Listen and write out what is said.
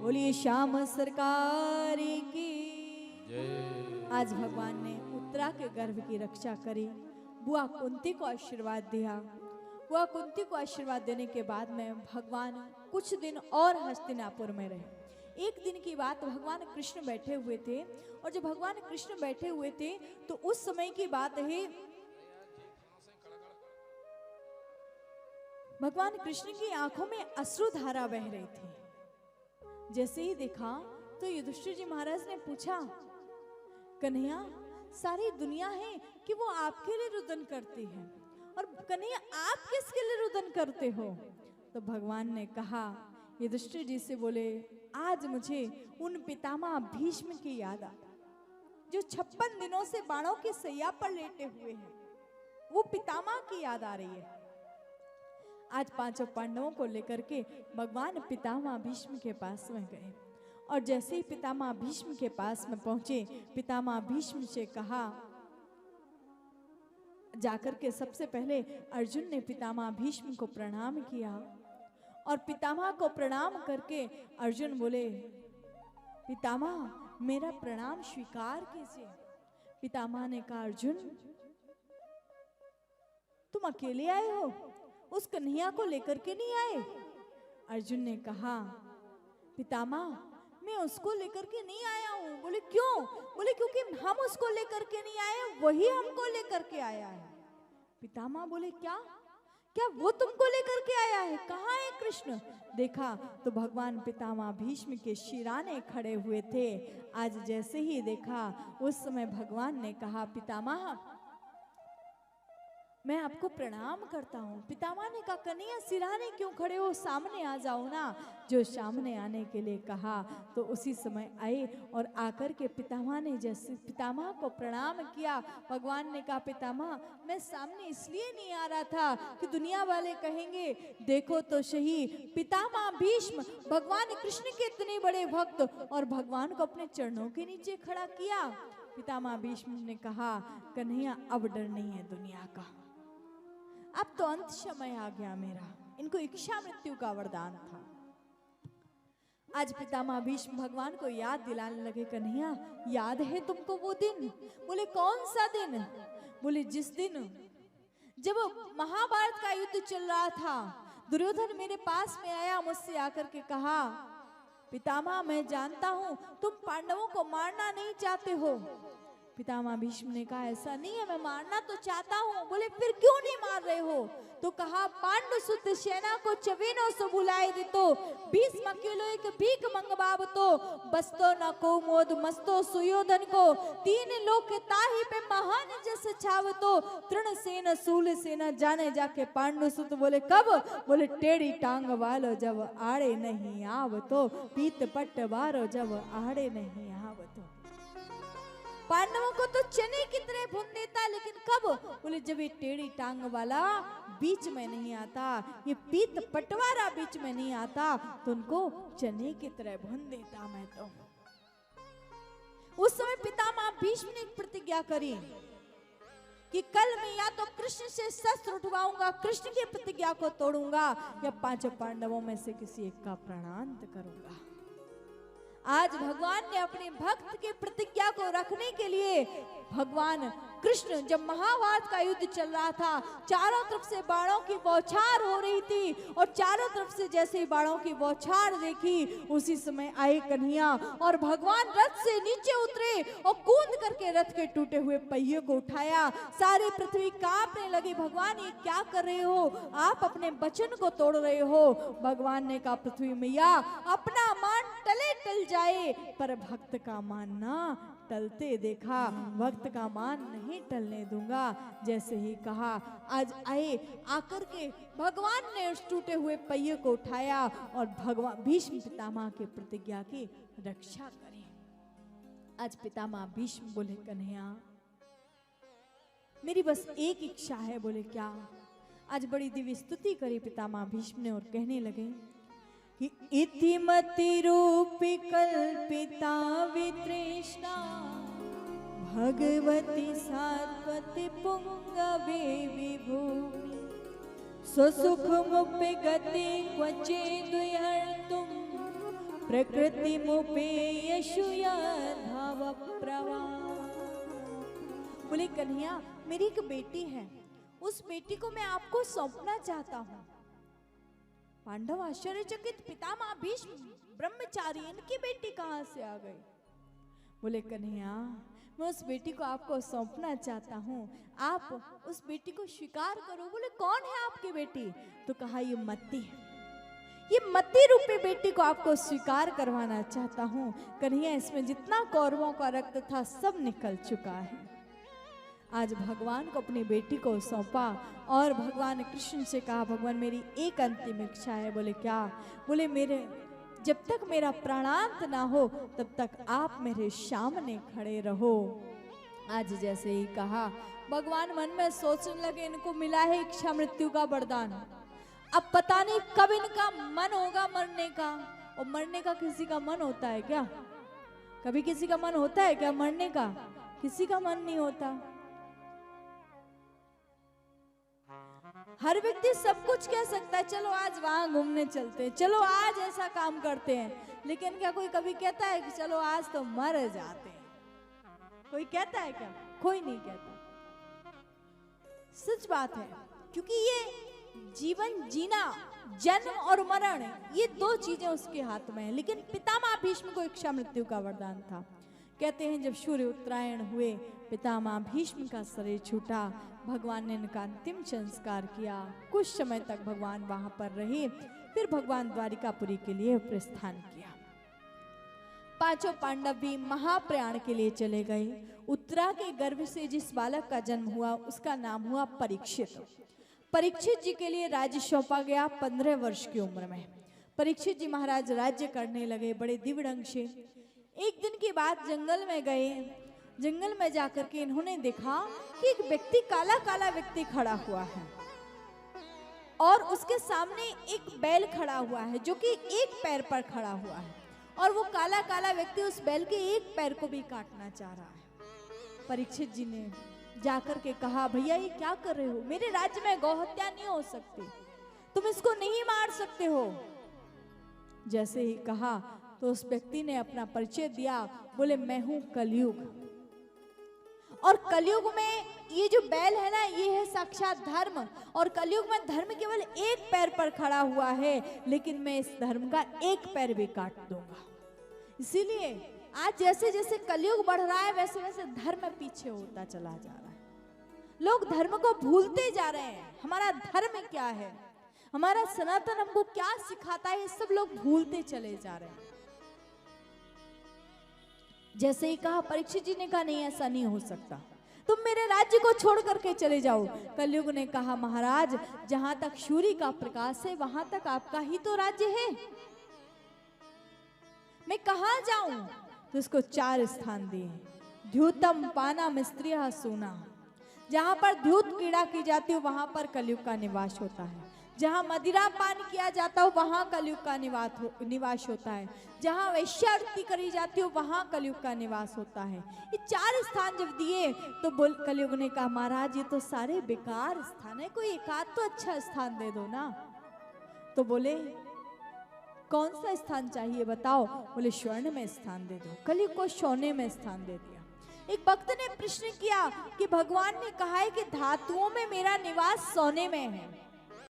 बोलिए श्याम सरकार की। जय। आज भगवान ने उत्तरा के गर्भ की रक्षा करी, बुआ कुंती को आशीर्वाद दिया। बुआ कुंती को आशीर्वाद देने के बाद में भगवान कुछ दिन और हस्तिनापुर में रहे। एक दिन की बात, भगवान कृष्ण बैठे हुए थे, और जब भगवान कृष्ण बैठे हुए थे तो उस समय की बात है, भगवान कृष्ण की आंखों में अश्रुधारा बह रही थी। जैसे ही देखा तो युधिष्ठिर जी महाराज ने पूछा, कन्हैया सारी दुनिया है कि वो आपके लिए रुदन करती है, और कन्हैया आप किसके लिए रुदन करते हो? तो भगवान ने कहा, युधिष्ठिर जी से बोले, आज मुझे उन पितामह भीष्म की याद आ, जो 56 दिनों से बाणों की सैया पर लेटे हुए हैं, वो पितामह की याद आ रही है। आज पांचों पांडवों को लेकर के भगवान पितामह भीष्म के पास में गए, और जैसे ही पितामह भीष्म के पास में पहुंचे, पितामह भीष्म से कहा, जाकर के सबसे पहले अर्जुन ने पितामह भीष्म को प्रणाम किया, और पितामह को प्रणाम करके अर्जुन बोले, पितामह मेरा प्रणाम स्वीकार कीजिए। पितामह ने कहा, अर्जुन तुम अकेले आए हो, उस कन्हैया को लेकर के नहीं आए? अर्जुन ने कहा, पितामह मैं उसको लेकर के नहीं आया हूं। बोले क्यों? बोले क्योंकि हम उसको लेकर के नहीं आए, वही हमको लेकर के आया है। पितामह बोले क्या क्या वो तुमको लेकर के आया है? कहाँ है कृष्ण? देखा तो भगवान पितामह भीष्म के शिराने खड़े हुए थे। आज जैसे ही देखा उस समय भगवान ने कहा, पितामह मैं आपको प्रणाम करता हूँ। पितामह ने कहा, कन्हैया सिराने क्यों खड़े हो, सामने आ जाओ ना। जो सामने आने के लिए कहा तो उसी समय आए, और आकर के पितामह ने जैसे पितामह को प्रणाम किया, भगवान ने कहा, पितामह मैं सामने इसलिए नहीं आ रहा था कि दुनिया वाले कहेंगे देखो तो सही, पितामह भीष्म भगवान कृष्ण के इतने बड़े भक्त, और भगवान को अपने चरणों के नीचे खड़ा किया। पितामह भीष्म ने कहा, कन्हैया अब डर नहीं है दुनिया का, अब तो अंत समय आ गया मेरा। इनको इच्छा मृत्यु का वरदान था। आज पितामह भीष्म भगवान को याद दिलाने लगे, कन्हैया याद है तुमको वो दिन? बोले कौन सा दिन? बोले जिस दिन जब महाभारत का युद्ध चल रहा था, दुर्योधन मेरे पास में आया, मुझसे आकर के कहा, पितामह मैं जानता हूं तुम पांडवों को मारना नहीं चाहते हो। पितामह भीष्म ने कहा, ऐसा नहीं है, मैं मारना तो चाहता हूँ। बोले फिर क्यों नहीं मार रहे हो? तो कहा, पांडु सुत सेना को चवेनों से बुलाए दे तो, 20 अकेलो एक भीख मंगवाब तो, बस्तो न को मोद मस्तो सुयोधन को, 3 लोक के ताही पे महान जैसे छाव तो, तृण सेन सूल सेना जाने जाके पांडु सुत। बोले कब? बोले टेढ़ी टांग वालो जब आड़े नहीं आव तो, पीत पट वारो जब आड़े नहीं आव तो। पांडवों को तो चने की तरह भून देता, लेकिन कब? बोले जब ये टेढ़ी टांग वाला बीच में नहीं आता, ये पीत पटवारा बीच में नहीं आता, तो उनको चने की तरह भून देता मैं तो। उस समय पितामह भीष्म ने एक प्रतिज्ञा करी कि कल मैं या तो कृष्ण से शस्त्र उठवाऊंगा, कृष्ण की प्रतिज्ञा को तोड़ूंगा, या 5 पांडवों में से किसी एक का प्राणांत करूंगा। आज भगवान ने अपने भक्त की प्रतिज्ञा को रखने के लिए, भगवान कृष्ण जब महाभारत का युद्ध चल रहा था, चारों तरफ से बाणों की बौछार हो रही थी, और चारों तरफ से जैसे ही बाणों की बौछार देखी, उसी समय आए कन्हैया, और भगवान रथ से नीचे उतरे और कूद करके रथ के टूटे हुए पहिए को उठाया। सारी पृथ्वी कांपने लगी, भगवान ये क्या कर रहे हो? आप अपने वचन को तोड़ रहे हो। भगवान ने कहा, पृथ्वी मैया अपना मान टले टल जाए, पर भक्त का मान ना टलते देखा, भक्त का मान नहीं टलने दूंगा। जैसे ही कहा, आज आए, आकर के भगवान ने उस टूटे हुए पहिए को उठाया, और भगवान भीष्म पितामह की प्रतिज्ञा की रक्षा करी। आज पितामह भीष्म बोले, कन्हैया मेरी बस एक इच्छा है। बोले क्या? आज बड़ी दिव्य स्तुति करी पितामह भीष्म ने, और कहने लगे कि इतिमति रूपी कल्पिता वितृष्णा, भगवती सात्वती पुंगवे विभूमि, स्वसुख मुप्य गति क्वचे दुयर्तुम, प्रकृति मुपेयशु भाव प्रवाह। बोले कन्हैया मेरी एक बेटी है, उस बेटी को मैं आपको सौंपना चाहता हूँ। पांडव आश्चर्यचकित, पितामह भीष्म ब्रह्मचारी, इनकी बेटी कहाँ से आ गई? बोले कन्हैया मैं उस बेटी को आपको सौंपना चाहता हूँ, आप उस बेटी को स्वीकार करो। बोले कौन है आपकी बेटी? तो कहा ये मत्ती है, ये मत्ती रूपी बेटी को आपको स्वीकार करवाना चाहता हूँ। कन्हैया इसमें जितना कौरवों का रक्त था सब निकल चुका है। आज भगवान को अपनी बेटी को सौंपा और भगवान कृष्ण से कहा भगवान मेरी एक अंतिम इच्छा है। बोले क्या? बोले मेरे जब तक मेरा प्राणांत ना हो तब तक आप मेरे सामने खड़े रहो। आज जैसे ही कहा भगवान मन में सोचने लगे इनको मिला है इच्छा मृत्यु का वरदान, अब पता नहीं कब इनका मन होगा मरने का। और मरने का किसी का मन होता है क्या? कभी किसी का मन होता है क्या मरने का? किसी का मन नहीं होता। हर व्यक्ति सब कुछ कह सकता है, चलो आज वहां घूमने चलते हैं, चलो आज ऐसा काम करते हैं, लेकिन क्या कोई कभी कहता है कि चलो आज तो मर जाते हैं? कोई कहता है क्या? कोई नहीं कहता। सच बात है, क्योंकि ये जीवन जीना, जन्म और मरण, ये दो चीजें उसके हाथ में है। लेकिन पितामह भीष्म को इच्छा मृत्यु का वरदान था। कहते हैं जब सूर्य उत्तरायण हुए, पितामह भीष्म का शरीर छूटा, भगवान ने इनका अंतिम संस्कार किया। कुछ समय तक भगवान वहां पर रहे, फिर भगवान द्वारिकापुरी के लिए प्रस्थान किया। पांचों पांडव भी महाप्रयाण के लिए चले गए। उत्तरा के गर्भ से जिस बालक का जन्म हुआ उसका नाम हुआ परीक्षित। परीक्षित जी के लिए राज्य सौंपा गया 15 वर्ष की उम्र में। परीक्षित जी महाराज राज्य करने लगे बड़े दिव्य ढंग से। एक दिन की बात, जंगल में गए। जंगल में जाकर के इन्होंने देखा कि एक व्यक्ति, काला काला व्यक्ति खड़ा हुआ है और उसके सामने एक बैल खड़ा हुआ है जो कि एक पैर पर खड़ा हुआ है, और वो काला काला व्यक्ति उस बैल के एक पैर को भी काटना चाह रहा है। परीक्षित जी ने जाकर के कहा भैया ये क्या कर रहे हो? मेरे राज्य में गौहत्या नहीं हो सकती, तुम इसको नहीं मार सकते हो। जैसे ही कहा तो उस व्यक्ति ने अपना परिचय दिया। बोले मैं हूं कलयुग, और कलयुग में ये जो बैल है ना, ये है साक्षात धर्म, और कलयुग में धर्म केवल एक पैर पर खड़ा हुआ है, लेकिन मैं इस धर्म का एक पैर भी काट दूंगा। इसीलिए आज जैसे जैसे कलयुग बढ़ रहा है वैसे वैसे धर्म पीछे होता चला जा रहा है। लोग धर्म को भूलते जा रहे हैं। हमारा धर्म क्या है, हमारा सनातन हमको क्या सिखाता है, ये सब लोग भूलते चले जा रहे हैं। जैसे ही कहा, परीक्षित जी ने कहा नहीं ऐसा नहीं हो सकता, तुम मेरे राज्य को छोड़ करके चले जाओ। कलयुग ने कहा महाराज जहां तक सूर्य का प्रकाश है वहां तक आपका ही तो राज्य है, मैं कहां जाऊं? तो इसको 4 स्थान दिए। द्यूतम पाना मिस्त्रिया सोना, जहां पर द्यूत क्रीड़ा की जाती है वहां पर कलयुग का निवास होता है। जहां मदिरा पान किया जाता हो वहां कलयुग का निवास होता है। जहां वैश्यावृत्ति करी जाती हो वहां कलयुग का निवास होता है। ये 4 स्थान जब दिए तो कलयुग ने कहा महाराज ये तो सारे बेकार स्थान है, कोई एक आध तो अच्छा स्थान दे दो ना। तो बोले कौन सा स्थान चाहिए बताओ? बोले स्वर्ण में स्थान दे दो। कलयुग को सोने में स्थान दे दिया। एक भक्त ने प्रश्न किया कि भगवान ने कहा है कि धातुओं में मेरा निवास सोने में है,